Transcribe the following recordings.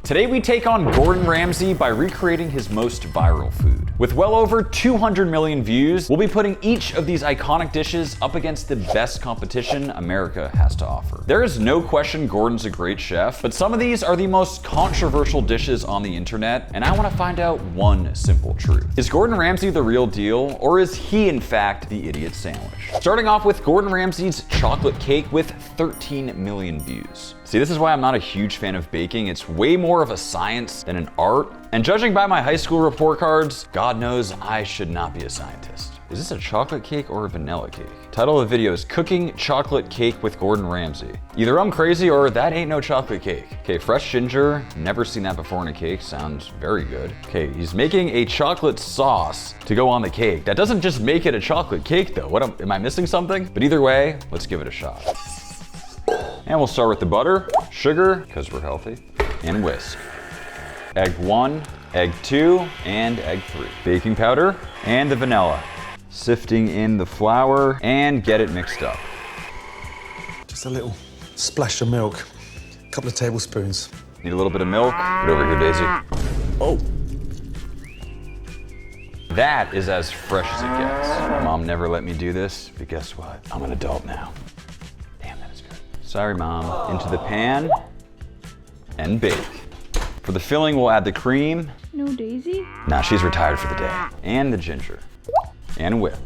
Today we take on Gordon Ramsay by recreating his most viral food. With well over 200 million views, we'll be putting each of these iconic dishes up against the best competition America has to offer. There is no question Gordon's a great chef, but some of these are the most controversial dishes on the internet, and I want to find out one simple truth. Is Gordon Ramsay the real deal, or is he in fact the idiot sandwich? Starting off with Gordon Ramsay's chocolate cake with 13 million views. See, this is why I'm not a huge fan of baking. It's way more of a science than an art. And judging by my high school report cards, God knows I should not be a scientist. Is this a chocolate cake or a vanilla cake? Title of the video is Cooking Chocolate Cake with Gordon Ramsay. Either I'm crazy or that ain't no chocolate cake. Okay, fresh ginger, never seen that before in a cake, sounds very good. Okay, he's making a chocolate sauce to go on the cake. That doesn't just make it a chocolate cake though. What am I missing something? But either way, let's give it a shot. And we'll start with the butter, sugar, because we're healthy, and whisk. Egg 1, egg 2, and egg 3. Baking powder, and the vanilla. Sifting in the flour, and get it mixed up. Just a little splash of milk, a couple of tablespoons. Need a little bit of milk? Get over here, Daisy. Oh. That is as fresh as it gets. Mom never let me do this, but guess what? I'm an adult now. Sorry, Mom. Into the pan and bake. For the filling, we'll add the cream. No Daisy? Nah, she's retired for the day. And the ginger. And whip.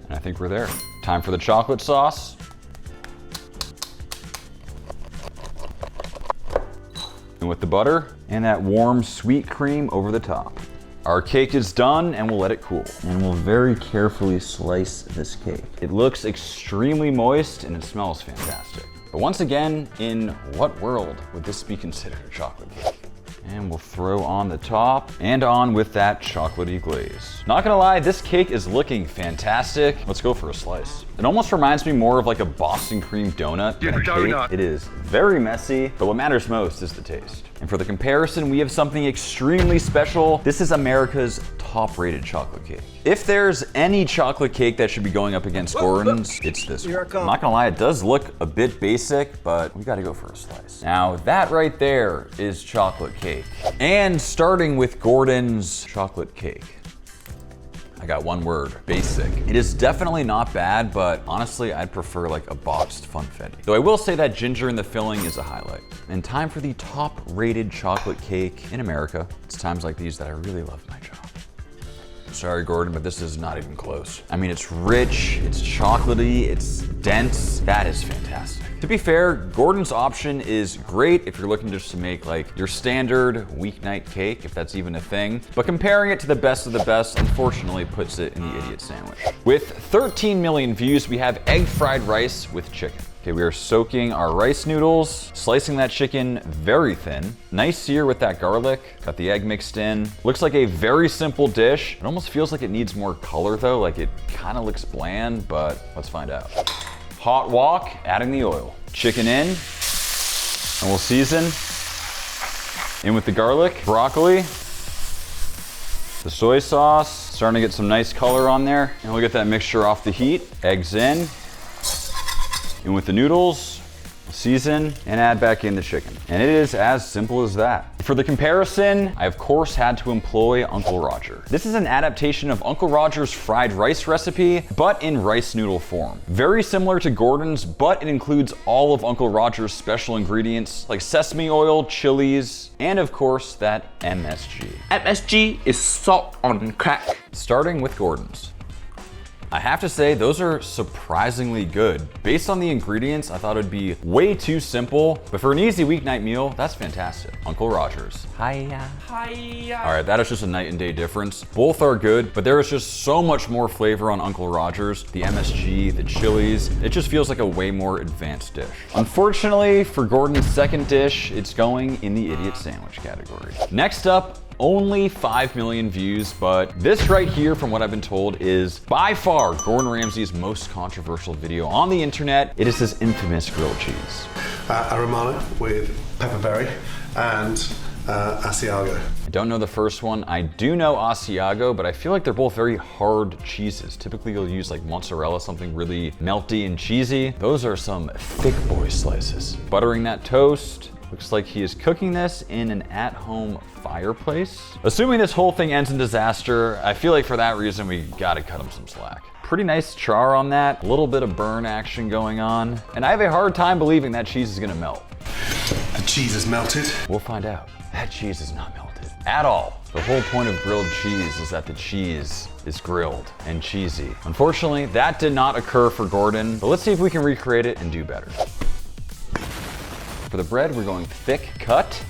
And I think we're there. Time for the chocolate sauce. And with the butter and that warm, sweet cream over the top. Our cake is done and we'll let it cool. And we'll very carefully slice this cake. It looks extremely moist and it smells fantastic. But once again, in what world would this be considered a chocolate cake? And we'll throw on the top and on with that chocolatey glaze. Not gonna lie, this cake is looking fantastic. Let's go for a slice. It almost reminds me more of like a Boston cream donut than a cake. It is very messy, but what matters most is the taste. And for the comparison, we have something extremely special. This is America's top-rated chocolate cake. If there's any chocolate cake that should be going up against Gordon's, it's this one. I'm not gonna lie, it does look a bit basic, but we gotta go for a slice. Now, that right there is chocolate cake. And starting with Gordon's chocolate cake. I got one word, basic. It is definitely not bad, but honestly, I'd prefer like a boxed funfetti. Though I will say that ginger in the filling is a highlight. And time for the top-rated chocolate cake in America. It's times like these that I really love my job. Sorry, Gordon, but this is not even close. I mean, it's rich, it's chocolatey, it's dense. That is fantastic. To be fair, Gordon's option is great if you're looking just to make like your standard weeknight cake, if that's even a thing. But comparing it to the best of the best, unfortunately, puts it in the idiot sandwich. With 13 million views, we have egg fried rice with chicken. Okay, we are soaking our rice noodles, slicing that chicken very thin. Nice sear with that garlic. Got the egg mixed in. Looks like a very simple dish. It almost feels like it needs more color though, like it kind of looks bland, but let's find out. Hot wok, adding the oil. Chicken in, and we'll season. In with the garlic, broccoli, the soy sauce, starting to get some nice color on there. And we'll get that mixture off the heat. Eggs in with the noodles, season, and add back in the chicken. And it is as simple as that. For the comparison, I of course had to employ Uncle Roger. This is an adaptation of Uncle Roger's fried rice recipe, but in rice noodle form. Very similar to Gordon's, but it includes all of Uncle Roger's special ingredients like sesame oil, chilies, and of course that MSG. MSG is salt on crack. Starting with Gordon's. I have to say, those are surprisingly good. Based on the ingredients, I thought it'd be way too simple, but for an easy weeknight meal, that's fantastic. Uncle Roger's. Hiya. Hiya. All right, that is just a night and day difference. Both are good, but there is just so much more flavor on Uncle Roger's. The MSG, the chilies, it just feels like a way more advanced dish. Unfortunately, for Gordon's second dish, it's going in the idiot sandwich category. Next up, only 5 million views, but this right here, from what I've been told, is by far Gordon Ramsay's most controversial video on the internet. It is his infamous grilled cheese. A Romano with pepperberry and Asiago. I don't know the first one. I do know Asiago, but I feel like they're both very hard cheeses. Typically you'll use like mozzarella, something really melty and cheesy. Those are some thick boy slices. Buttering that toast. Looks like he is cooking this in an at-home fireplace. Assuming this whole thing ends in disaster, I feel like for that reason we gotta cut him some slack. Pretty nice char on that, a little bit of burn action going on. And I have a hard time believing that cheese is gonna melt. The cheese is melted. We'll find out. That cheese is not melted at all. The whole point of grilled cheese is that the cheese is grilled and cheesy. Unfortunately, that did not occur for Gordon, but let's see if we can recreate it and do better. For the bread, we're going thick cut.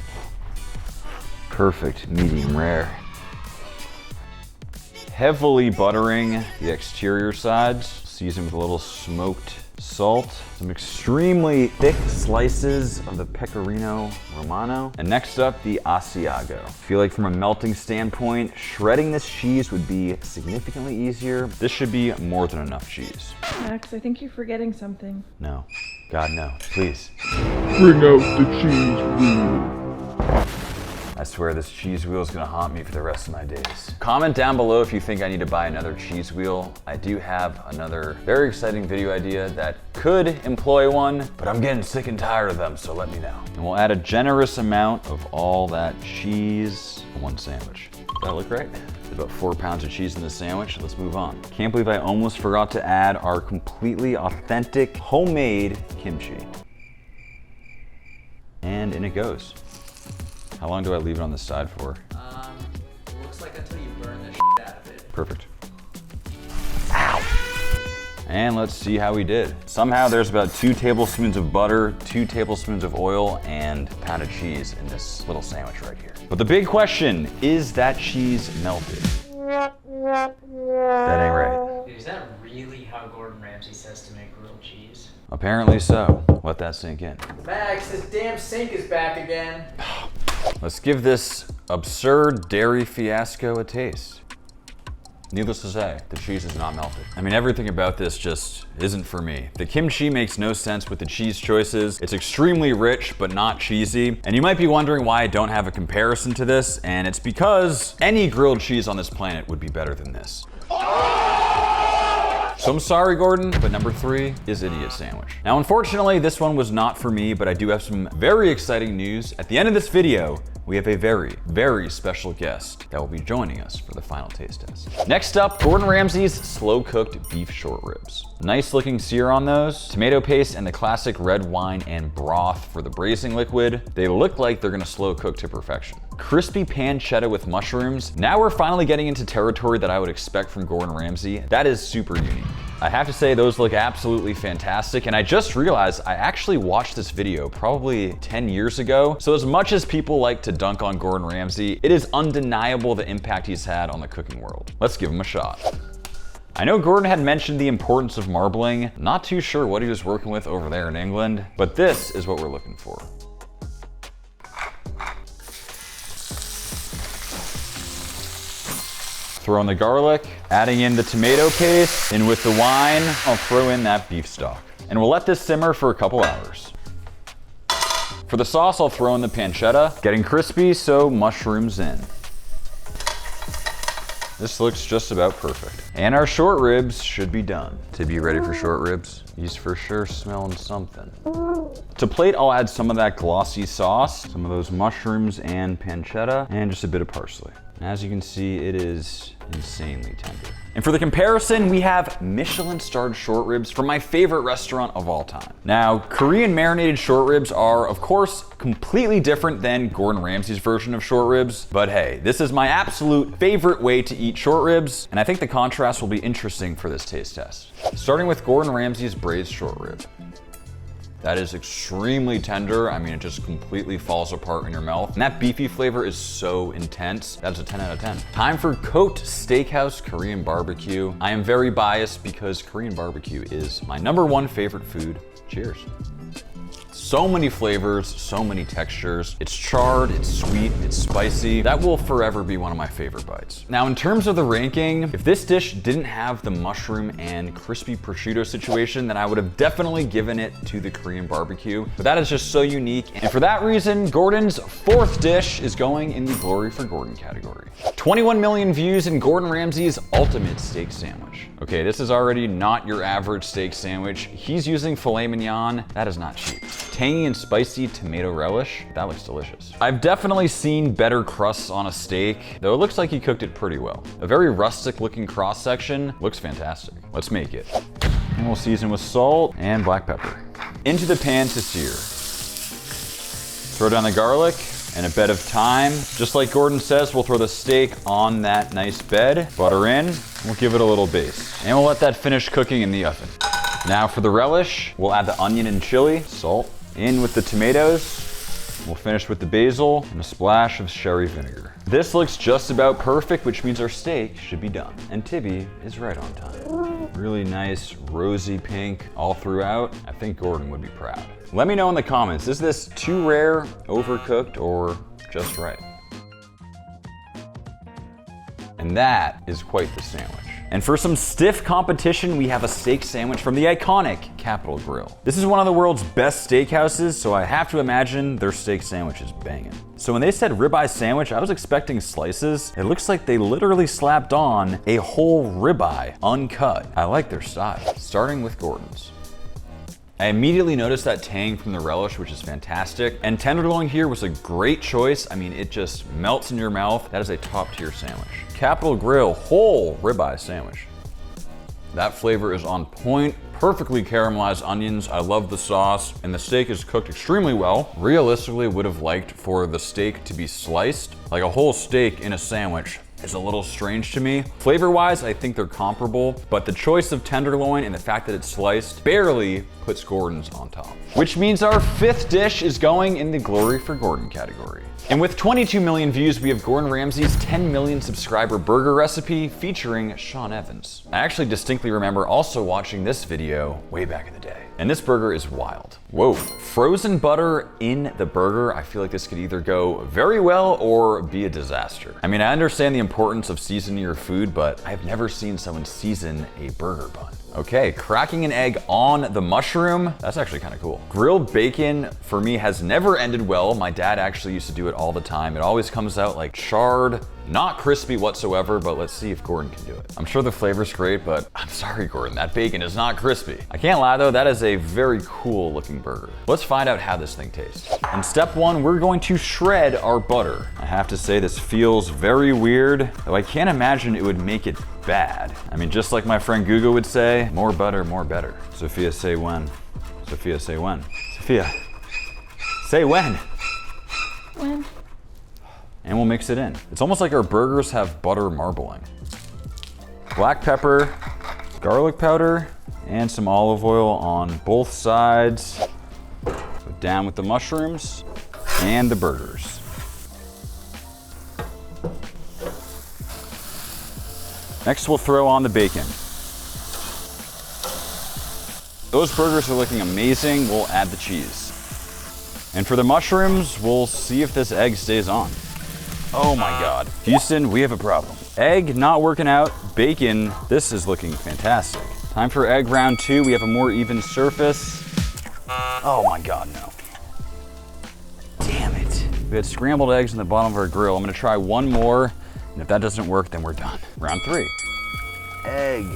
Perfect medium rare. Heavily buttering the exterior sides, seasoned with a little smoked salt, some extremely thick slices of the pecorino romano, and next up, the Asiago. I feel like from a melting standpoint, shredding this cheese would be significantly easier. This should be more than enough cheese. Max, I think you're forgetting something. No. God, no. Please. Bring out the cheese wheel. I swear this cheese wheel is gonna haunt me for the rest of my days. Comment down below if you think I need to buy another cheese wheel. I do have another very exciting video idea that could employ one, but I'm getting sick and tired of them, so let me know. And we'll add a generous amount of all that cheese in one sandwich. Does that look right? There's about 4 pounds of cheese in this sandwich. Let's move on. Can't believe I almost forgot to add our completely authentic homemade kimchi. And in it goes. How long do I leave it on the side for? Looks like until you burn the shit out of it. Perfect. Ow! And let's see how we did. Somehow there's about 2 tablespoons of butter, 2 tablespoons of oil, and a pound of cheese in this little sandwich right here. But the big question, is that cheese melted? That ain't right. Dude, is that really how Gordon Ramsay says to make grilled cheese? Apparently so. Let that sink in. Max, this damn sink is back again. Let's give this absurd dairy fiasco a taste. Needless to say, the cheese is not melted. I mean, everything about this just isn't for me. The kimchi makes no sense with the cheese choices. It's extremely rich, but not cheesy. And you might be wondering why I don't have a comparison to this, and it's because any grilled cheese on this planet would be better than this. So I'm sorry, Gordon, but number 3 is Idiot Sandwich. Now, unfortunately, this one was not for me, but I do have some very exciting news. At the end of this video, we have a very, very special guest that will be joining us for the final taste test. Next up, Gordon Ramsay's slow-cooked beef short ribs. Nice looking sear on those, tomato paste and the classic red wine and broth for the braising liquid. They look like they're gonna slow cook to perfection. Crispy pancetta with mushrooms. Now we're finally getting into territory that I would expect from Gordon Ramsay. That is super unique. I have to say those look absolutely fantastic, and I just realized I actually watched this video probably 10 years ago. So as much as people like to dunk on Gordon Ramsay, it is undeniable the impact he's had on the cooking world. Let's give him a shot. I know Gordon had mentioned the importance of marbling. Not too sure what he was working with over there in England, but this is what we're looking for. Throw in the garlic, adding in the tomato paste, and with the wine, I'll throw in that beef stock. And we'll let this simmer for a couple hours. For the sauce, I'll throw in the pancetta, getting crispy, so mushrooms in. This looks just about perfect. And our short ribs should be done. To be ready for short ribs, he's for sure smelling something. To plate, I'll add some of that glossy sauce, some of those mushrooms and pancetta, and just a bit of parsley. As you can see, it is insanely tender. And for the comparison, we have Michelin-starred short ribs from my favorite restaurant of all time. Now, Korean marinated short ribs are, of course, completely different than Gordon Ramsay's version of short ribs, but hey, this is my absolute favorite way to eat short ribs, and I think the contrast will be interesting for this taste test. Starting with Gordon Ramsay's braised short rib. That is extremely tender. I mean, it just completely falls apart in your mouth. And that beefy flavor is so intense. That's a 10 out of 10. Time for Cote Steakhouse Korean barbecue. I am very biased because Korean barbecue is my #1 favorite food. Cheers. So many flavors, so many textures. It's charred, it's sweet, it's spicy. That will forever be one of my favorite bites. Now, in terms of the ranking, if this dish didn't have the mushroom and crispy prosciutto situation, then I would have definitely given it to the Korean barbecue. But that is just so unique. And for that reason, Gordon's fourth dish is going in the Glory for Gordon category. 21 million views in Gordon Ramsay's ultimate steak sandwich. Okay, this is already not your average steak sandwich. He's using filet mignon. That is not cheap. Tangy and spicy tomato relish. That looks delicious. I've definitely seen better crusts on a steak, though it looks like he cooked it pretty well. A very rustic looking cross section. Looks fantastic. Let's make it. And we'll season with salt and black pepper. Into the pan to sear. Throw down the garlic and a bed of thyme. Just like Gordon says, we'll throw the steak on that nice bed, butter in, and we'll give it a little baste. And we'll let that finish cooking in the oven. Now for the relish, we'll add the onion and chili, salt, in with the tomatoes. We'll finish with the basil and a splash of sherry vinegar. This looks just about perfect, which means our steak should be done. And Tibby is right on time. Really nice rosy pink all throughout. I think Gordon would be proud. Let me know in the comments, is this too rare, overcooked, or just right? And that is quite the sandwich. And for some stiff competition, we have a steak sandwich from the iconic Capital Grille. This is one of the world's best steakhouses, so I have to imagine their steak sandwich is banging. So when they said ribeye sandwich, I was expecting slices. It looks like they literally slapped on a whole ribeye, uncut. I like their style. Starting with Gordon's. I immediately noticed that tang from the relish, which is fantastic. And tenderloin here was a great choice. I mean, it just melts in your mouth. That is a top tier sandwich. Capital Grille whole ribeye sandwich. That flavor is on point. Perfectly caramelized onions. I love the sauce, and the steak is cooked extremely well. Realistically, would have liked for the steak to be sliced. Like a whole steak in a sandwich is a little strange to me. Flavor-wise, I think they're comparable, but the choice of tenderloin and the fact that it's sliced barely puts Gordon's on top. Which means our fifth dish is going in the Glory for Gordon category. And with 22 million views, we have Gordon Ramsay's 10 million subscriber burger recipe featuring Sean Evans. I actually distinctly remember also watching this video way back in the day. And this burger is wild. Whoa, frozen butter in the burger. I feel like this could either go very well or be a disaster. I mean, I understand the importance of seasoning your food, but I've never seen someone season a burger bun. Okay, cracking an egg on the mushroom. That's actually kind of cool. Grilled bacon for me has never ended well. My dad actually used to do it all the time. It always comes out like charred, not crispy whatsoever, but let's see if Gordon can do it. I'm sure the flavor's great, but I'm sorry, Gordon, that bacon is not crispy. I can't lie though, that is a very cool looking burger. Let's find out how this thing tastes. In step one, we're going to shred our butter. I have to say this feels very weird, though I can't imagine it would make it bad. I mean, just like my friend Guga would say, more butter, more better. Sophia, say when. Sophia, say when. Sophia, say when. When? And we'll mix it in. It's almost like our burgers have butter marbling. Black pepper, garlic powder, and some olive oil on both sides. Go down with the mushrooms and the burgers. Next, we'll throw on the bacon. Those burgers are looking amazing. We'll add the cheese. And for the mushrooms, we'll see if this egg stays on. Oh my God. Houston, we have a problem. Egg not working out. Bacon, this is looking fantastic. Time for egg round two. We have a more even surface. Oh my God, no. Damn it. We had scrambled eggs in the bottom of our grill. I'm gonna try one more, and if that doesn't work, then we're done. Round three. Egg.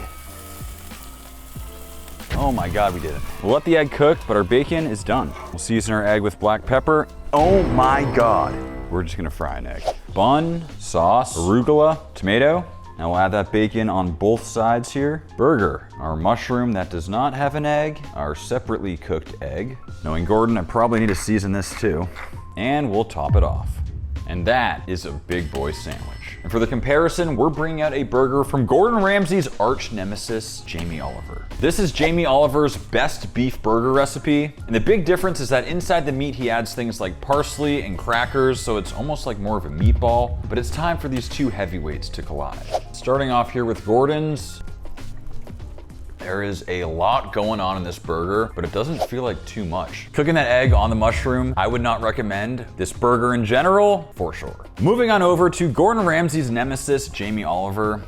Oh my God, we did it. We'll let the egg cook, but our bacon is done. We'll season our egg with black pepper. Oh my God. We're just gonna fry an egg. Bun, sauce, arugula, tomato. Now we'll add that bacon on both sides here. Burger, our mushroom that does not have an egg, our separately cooked egg. Knowing Gordon, I probably need to season this too. And we'll top it off. And that is a big boy sandwich. And for the comparison, we're bringing out a burger from Gordon Ramsay's arch nemesis, Jamie Oliver. This is Jamie Oliver's best beef burger recipe. And the big difference is that inside the meat, he adds things like parsley and crackers, so it's almost like more of a meatball. But it's time for these two heavyweights to collide. Starting off here with Gordon's. There is a lot going on in this burger, but it doesn't feel like too much. Cooking that egg on the mushroom, I would not recommend. This burger in general, for sure. Moving on over to Gordon Ramsay's nemesis, Jamie Oliver.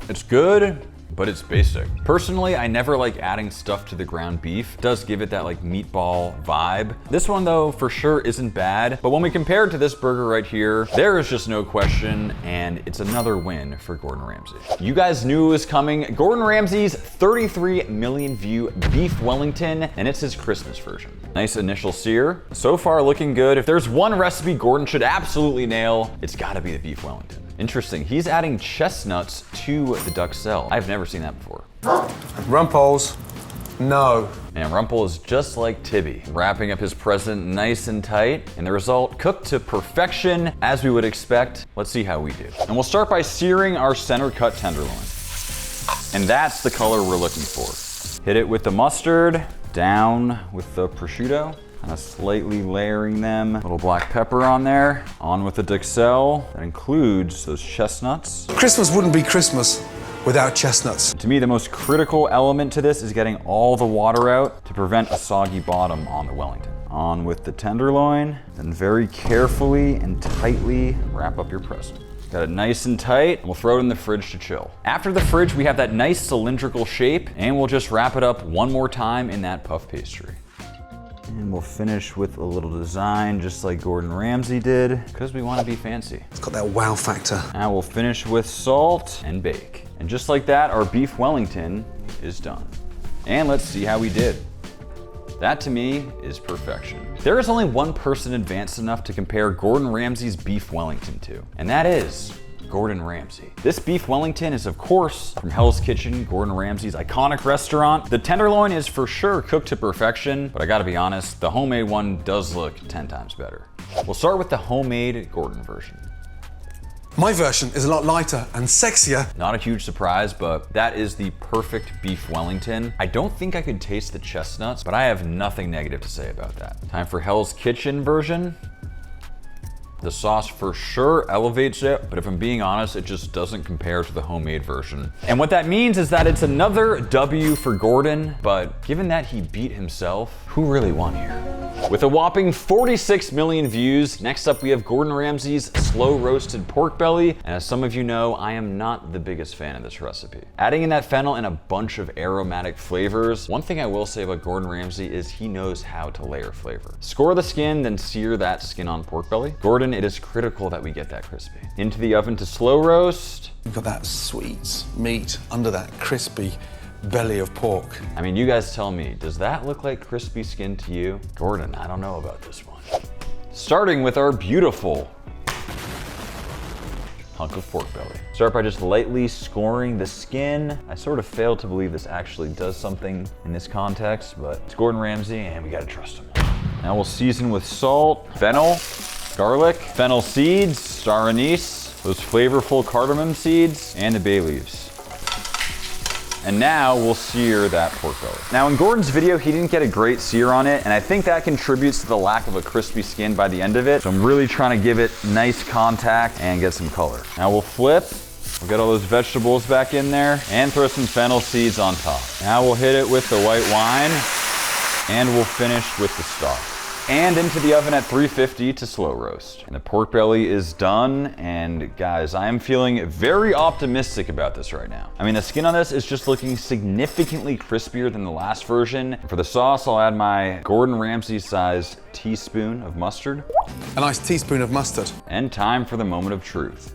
It's good, but it's basic. Personally, I never like adding stuff to the ground beef. It does give it that like meatball vibe. This one though, for sure isn't bad, but when we compare it to this burger right here, there is just no question, and it's another win for Gordon Ramsay. You guys knew it was coming. Gordon Ramsay's 33 million view beef Wellington, and it's his Christmas version. Nice initial sear. So far looking good. If there's one recipe Gordon should absolutely nail, it's gotta be the beef Wellington. Interesting, he's adding chestnuts to the duxelle. I've never seen that before. Rumples, no. And Rumpel is just like Tibby, wrapping up his present nice and tight, and the result cooked to perfection as we would expect. Let's see how we do. And we'll start by searing our center cut tenderloin. And that's the color we're looking for. Hit it with the mustard, down with the prosciutto. Kind of slightly layering them. A little black pepper on there. On with the duxelle. That includes those chestnuts. Christmas wouldn't be Christmas without chestnuts. To me, the most critical element to this is getting all the water out to prevent a soggy bottom on the Wellington. On with the tenderloin, then very carefully and tightly wrap up your present. Got it nice and tight, and we'll throw it in the fridge to chill. After the fridge, we have that nice cylindrical shape, and we'll just wrap it up one more time in that puff pastry. And we'll finish with a little design just like Gordon Ramsay did, because we want to be fancy. It's got that wow factor. Now we'll finish with salt and bake. And just like that, our beef Wellington is done. And let's see how we did. That to me is perfection. There is only one person advanced enough to compare Gordon Ramsay's beef Wellington to, and that is Gordon Ramsay. This beef Wellington is of course from Hell's Kitchen, Gordon Ramsay's iconic restaurant. The tenderloin is for sure cooked to perfection, but I gotta be honest, the homemade one does look 10 times better. We'll start with the homemade Gordon version. My version is a lot lighter and sexier. Not a huge surprise, but that is the perfect beef Wellington. I don't think I could taste the chestnuts, but I have nothing negative to say about that. Time for Hell's Kitchen version. The sauce for sure elevates it, but if I'm being honest, it just doesn't compare to the homemade version. And what that means is that it's another W for Gordon, but given that he beat himself, who really won here? With a whopping 46 million views, next up we have Gordon Ramsay's slow roasted pork belly, and as some of you know, I am not the biggest fan of this recipe. Adding in that fennel and a bunch of aromatic flavors, one thing I will say about Gordon Ramsay is he knows how to layer flavor. Score the skin, then sear that skin on pork belly. Gordon, it is critical that we get that crispy. Into the oven to slow roast. You've got that sweet meat under that crispy belly of pork. I mean, you guys tell me, does that look like crispy skin to you? Gordon, I don't know about this one. Starting with our beautiful hunk of pork belly. Start by just lightly scoring the skin. I sort of fail to believe this actually does something in this context, but it's Gordon Ramsay and we gotta trust him. Now we'll season with salt, fennel, garlic, fennel seeds, star anise, those flavorful cardamom seeds, and the bay leaves. And now we'll sear that pork belly. Now in Gordon's video, he didn't get a great sear on it, and I think that contributes to the lack of a crispy skin by the end of it. So I'm really trying to give it nice contact and get some color. Now we'll flip. We'll get all those vegetables back in there and throw some fennel seeds on top. Now we'll hit it with the white wine and we'll finish with the stock. And into the oven at 350 to slow roast. And the pork belly is done, and guys, I am feeling very optimistic about this right now. I mean, the skin on this is just looking significantly crispier than the last version. For the sauce, I'll add my Gordon Ramsay sized teaspoon of mustard. A nice teaspoon of mustard. And time for the moment of truth.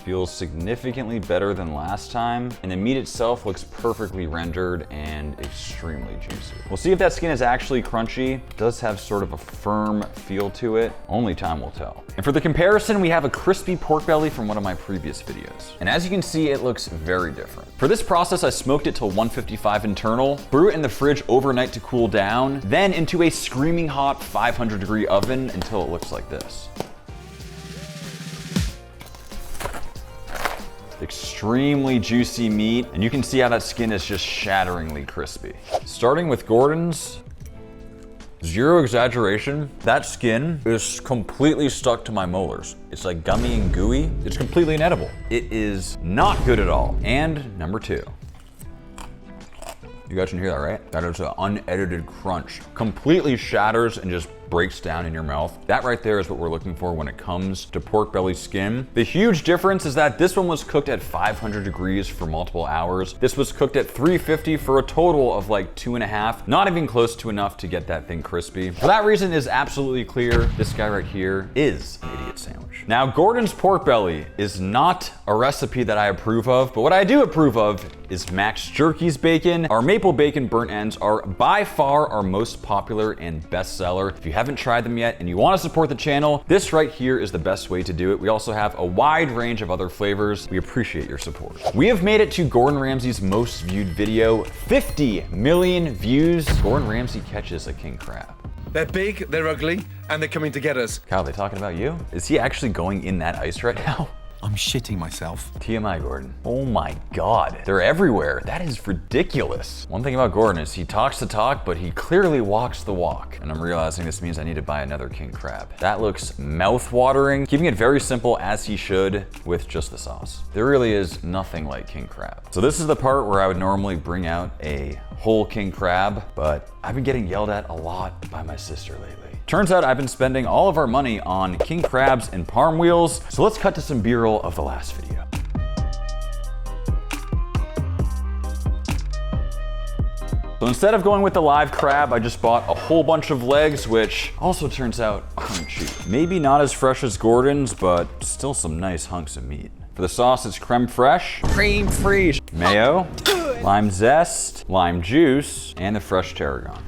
Feels significantly better than last time, and the meat itself looks perfectly rendered and extremely juicy. We'll see if that skin is actually crunchy. It does have sort of a firm feel to it. Only time will tell. And for the comparison, we have a crispy pork belly from one of my previous videos. And as you can see, it looks very different. For this process, I smoked it to 155 internal, threw it in the fridge overnight to cool down, then into a screaming hot 500-degree oven until it looks like this. Extremely juicy meat, and you can see how that skin is just shatteringly crispy. Starting with Gordon's, Zero exaggeration, that skin is completely stuck to my molars. It's like gummy and gooey. It's completely inedible. It is not good at all. And number 2. You guys can hear that, right? That is an unedited crunch. Completely shatters and just breaks down in your mouth. That right there is what we're looking for when it comes to pork belly skin. The huge difference is that this one was cooked at 500 degrees for multiple hours. This was cooked at 350 for a total of like 2.5. Not even close to enough to get that thing crispy. For that reason, it is absolutely clear this guy right here is an idiot sandwich. Now, Gordon's pork belly is not a recipe that I approve of, but what I do approve of is Max Jerky's bacon. Our maple bacon burnt ends are by far our most popular and best seller. If you haven't tried them yet and you want to support the channel, this right here is the best way to do it. We also have a wide range of other flavors. We appreciate your support. We have made it to Gordon Ramsay's most viewed video, 50 million views. Gordon Ramsay catches a king crab. They're big, they're ugly, and they're coming to get us. Kyle, are they talking about you? Is he actually going in that ice right now? I'm shitting myself. TMI, Gordon. Oh my God, they're everywhere. That is ridiculous. One thing about Gordon is he talks the talk, but he clearly walks the walk. And I'm realizing this means I need to buy another king crab. That looks mouth-watering, keeping it very simple as he should with just the sauce. There really is nothing like king crab. So this is the part where I would normally bring out a whole king crab, but I've been getting yelled at a lot by my sister lately. Turns out I've been spending all of our money on king crabs and parm wheels, so let's cut to some B-roll of the last video. So instead of going with the live crab, I just bought a whole bunch of legs, which also turns out aren't cheap. Maybe not as fresh as Gordon's, but still some nice hunks of meat. For the sauce, it's creme fraiche, mayo, lime zest, lime juice, and the fresh tarragon.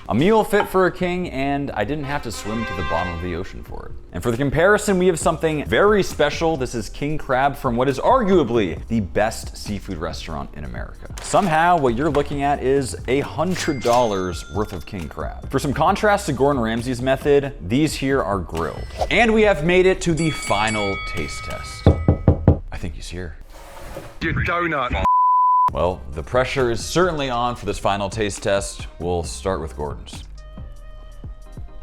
A meal fit for a king, and I didn't have to swim to the bottom of the ocean for it. And for the comparison, we have something very special. This is king crab from what is arguably the best seafood restaurant in America. Somehow, what you're looking at is $100 worth of king crab. For some contrast to Gordon Ramsay's method, these here are grilled. And we have made it to the final taste test. I think he's here. You donut. Well, the pressure is certainly on for this final taste test. We'll start with Gordon's.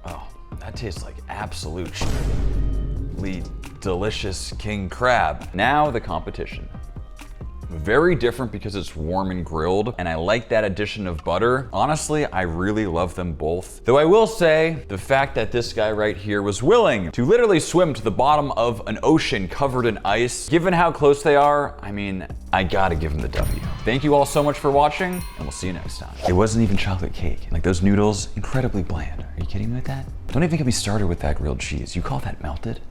Oh, that tastes like absolutely delicious king crab. Now the competition. Very different because it's warm and grilled, and I like that addition of butter. Honestly, I really love them both. Though I will say, the fact that this guy right here was willing to literally swim to the bottom of an ocean covered in ice, given how close they are, I mean, I gotta give him the W. Thank you all so much for watching, and we'll see you next time. It wasn't even chocolate cake. Like those noodles, incredibly bland. Are you kidding me with that? Don't even get me started with that grilled cheese. You call that melted?